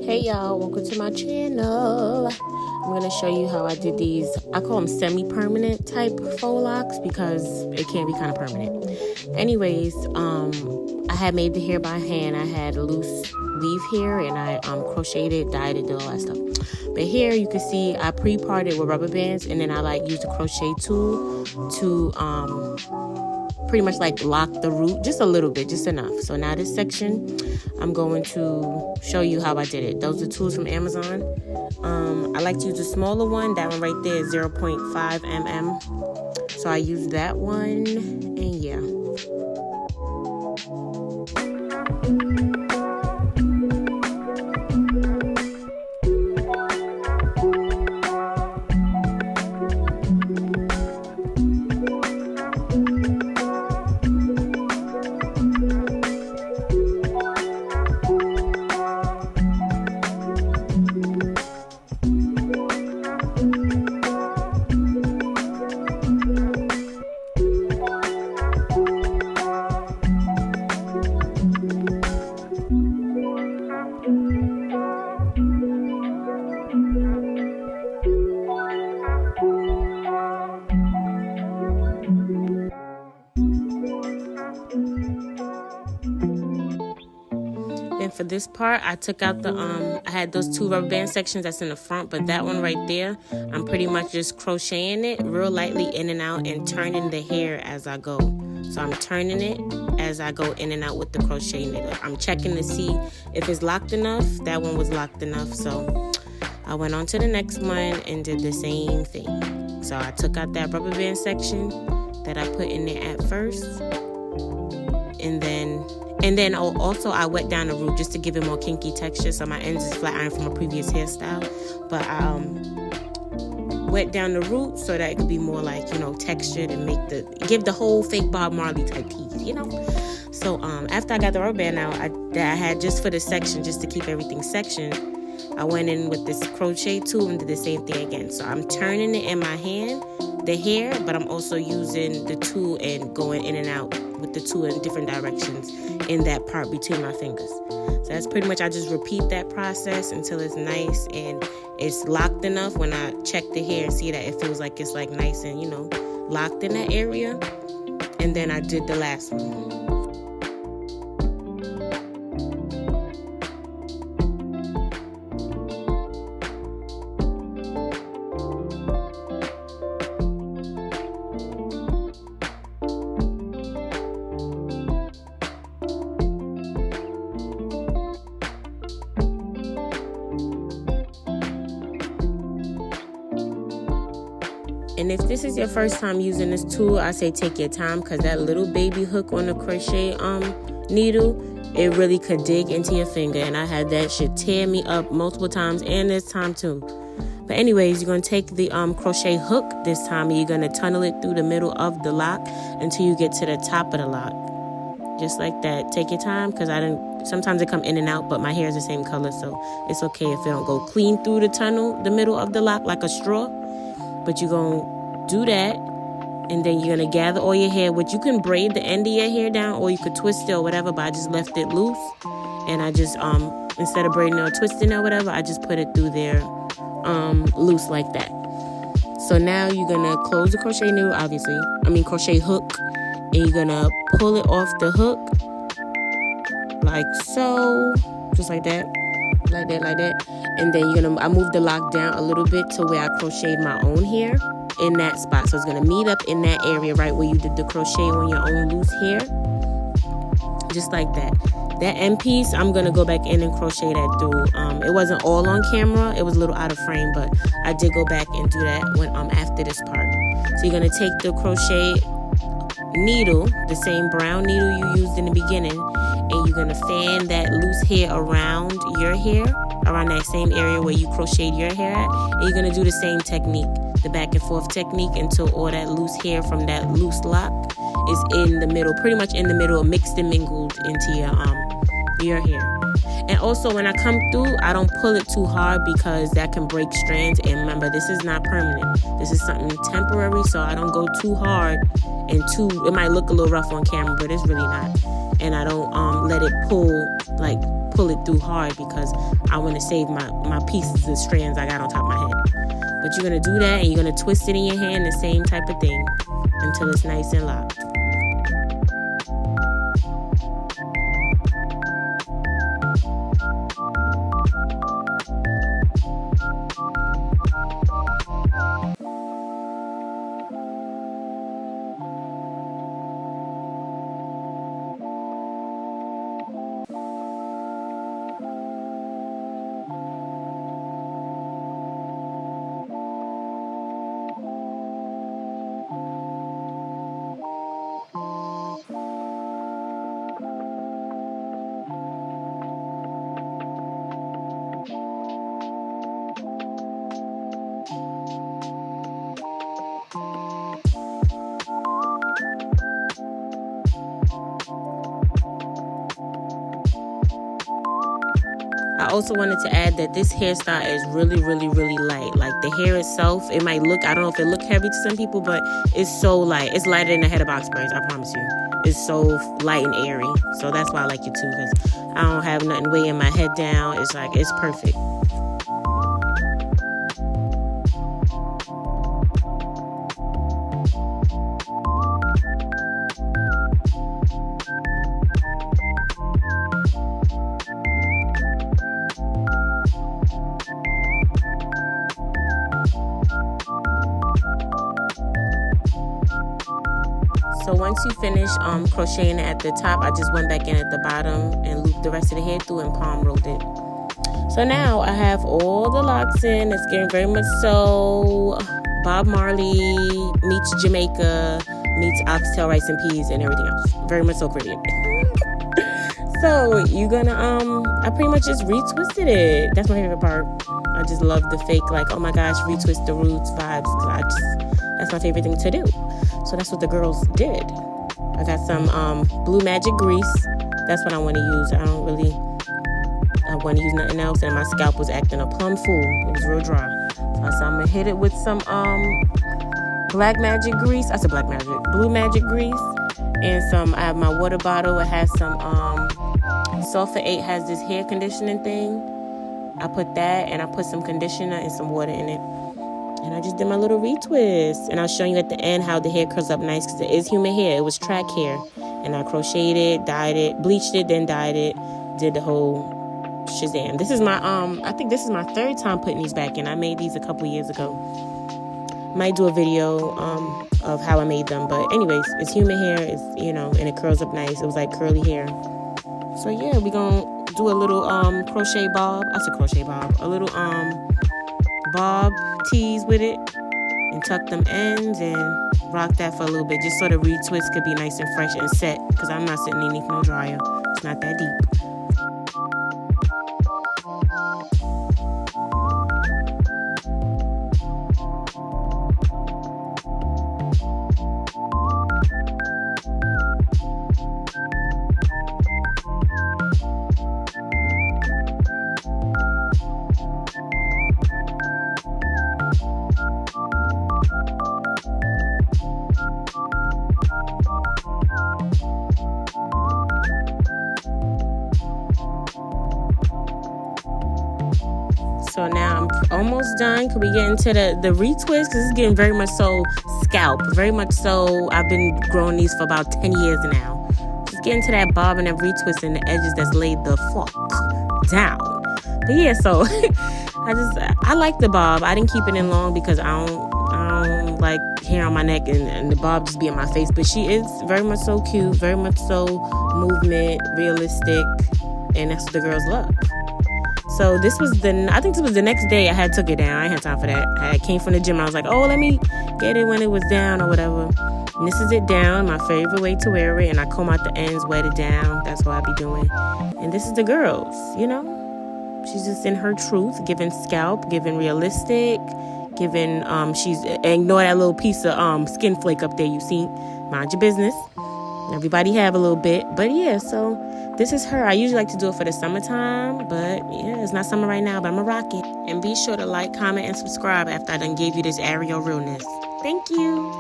Hey y'all, welcome to my channel. I'm going to show you how I did these. I call them semi-permanent type faux locks because it can be kind of permanent. Anyways, I had made the hair by hand. I had a loose weave hair and I crocheted it, dyed it, did all that stuff. But here you can see I pre-parted with rubber bands and then I used a crochet tool to pretty much lock the root just a little bit, just enough. So now this section, I'm going to show you how I did it. Those are tools from Amazon. I like to use the smaller one. That one right there is 0.5 mm. So I use that one, and yeah. Then for this part, I took out the, I had those two rubber band sections that's in the front, but that one right there, I'm pretty much just crocheting it real lightly in and out and turning the hair as I go. So I'm turning it as I go in and out with the crochet needle. I'm checking to see if it's locked enough. That one was locked enough, so I went on to the next one and did the same thing. So I took out that rubber band section that I put in there at first, and then also I wet down the root just to give it more kinky texture. So my ends is flat iron from a previous hairstyle, but I wet down the root so that it could be more textured and give the whole fake Bob Marley type piece, So after I got the rubber band out, that I had just for the section, just to keep everything sectioned, I went in with this crochet tool and did the same thing again. So I'm turning it in my hand, the hair, but I'm also using the tool and going in and out with the tool in different directions in that part between my fingers. So that's pretty much, I just repeat that process until it's nice and it's locked enough. When I check the hair and see that it feels like it's nice and locked in that area, and then I did the last one. And if this is your first time using this tool, I say take your time, because that little baby hook on the crochet needle, it really could dig into your finger. And I had that shit tear me up multiple times, and this time too. But anyways, you're going to take the crochet hook this time, and you're going to tunnel it through the middle of the lock until you get to the top of the lock. Just like that. Take your time, because sometimes it come in and out, but my hair is the same color, so it's okay if it don't go clean through the middle of the lock like a straw. But you're going to do that, and then you're going to gather all your hair, which you can braid the end of your hair down, or you could twist it or whatever, but I just left it loose. And I just, instead of braiding or twisting or whatever, I just put it through there loose like that. So now you're going to close the crochet needle, crochet hook, and you're going to pull it off the hook, like so, just like that. Like that, and then I move the lock down a little bit to where I crocheted my own hair in that spot. So it's gonna meet up in that area right where you did the crochet on your own loose hair, just like that. That end piece, I'm gonna go back in and crochet that through. It wasn't all on camera, it was a little out of frame, but I did go back and do that when after this part. So you're gonna take the crochet needle, the same brown needle you used in the beginning, and you're going to fan that loose hair around your hair, around that same area where you crocheted your hair at, and you're going to do the same technique, the back and forth technique, until all that loose hair from that loose lock is in the middle, pretty much in the middle, mixed and mingled into your hair. And also when I come through, I don't pull it too hard because that can break strands. And remember, this is not permanent. This is something temporary, so I don't go too hard and it might look a little rough on camera, but it's really not. And I don't let it pull pull it through hard because I want to save my pieces of strands I got on top of my head. But you're going to do that and you're going to twist it in your hand, the same type of thing, until it's nice and locked. I also wanted to add that this hairstyle is really, really, really light. Like the hair itself, it might look, I don't know if it look heavy to some people, but it's so light. It's lighter than a head of box braids, I promise you. It's so light and airy. So that's why I like it too, because I don't have nothing weighing my head down. It's like, it's perfect. So once you finish crocheting at the top, I just went back in at the bottom and looped the rest of the hair through and palm rolled it. So now I have all the locks in. It's getting very much so Bob Marley meets Jamaica meets oxtail, rice and peas and everything else. Very much so Caribbean. So you're gonna I pretty much just retwisted it. That's my favorite part. I just love the fake, like, oh my gosh, retwist the roots vibes, because that's my favorite thing to do. So that's what the girls did. I got some Blue Magic grease. That's what I want to use. I want to use nothing else, and my scalp was acting a plum fool. It was real dry. So I'm gonna hit it with some Black Magic grease. I said Black Magic, Blue Magic grease, and some. I have my water bottle. It has some Sulfur 8 has this hair conditioning thing. I put that, and I put some conditioner and some water in it. And I just did my little retwist. And I'll show you at the end how the hair curls up nice, because it is human hair. It was track hair. And I crocheted it, dyed it, bleached it, then dyed it. Did the whole shazam. This is my, I think this is my third time putting these back in. I made these a couple years ago. Might do a video of how I made them. But anyways, it's human hair. It's, you know, and it curls up nice. It was like curly hair. So yeah, we're going to do a little crochet bob. I said crochet bob. A little bob tease with it and tuck them ends and rock that for a little bit, just so the retwist could be nice and fresh and set, because I'm not sitting underneath no dryer. It's not that deep. So now I'm almost done. Can we get into the retwist? Because it's getting very much so scalp. Very much so, I've been growing these for about 10 years now. Just get into that bob and that retwist and the edges that's laid the fuck down. But yeah, so I like the bob. I didn't keep it in long because I don't like hair on my neck and the bob just be in my face. But she is very much so cute, very much so movement, realistic, and that's what the girls love. So this was I think this was the next day I had took it down. I ain't had time for that. I came from the gym. I was like, oh, let me get it when it was down or whatever. And this is it down, my favorite way to wear it. And I comb out the ends, wet it down. That's what I be doing. And this is the girls, you know. She's just in her truth, giving scalp, giving realistic, giving, she's, ignore that little piece of skin flake up there you see. Mind your business. Everybody have a little bit. But yeah, so this is her. I usually like to do it for the summertime, but yeah, it's not summer right now, but I'm going to rock it. And be sure to like, comment, and subscribe after I done gave you this Ariel realness. Thank you.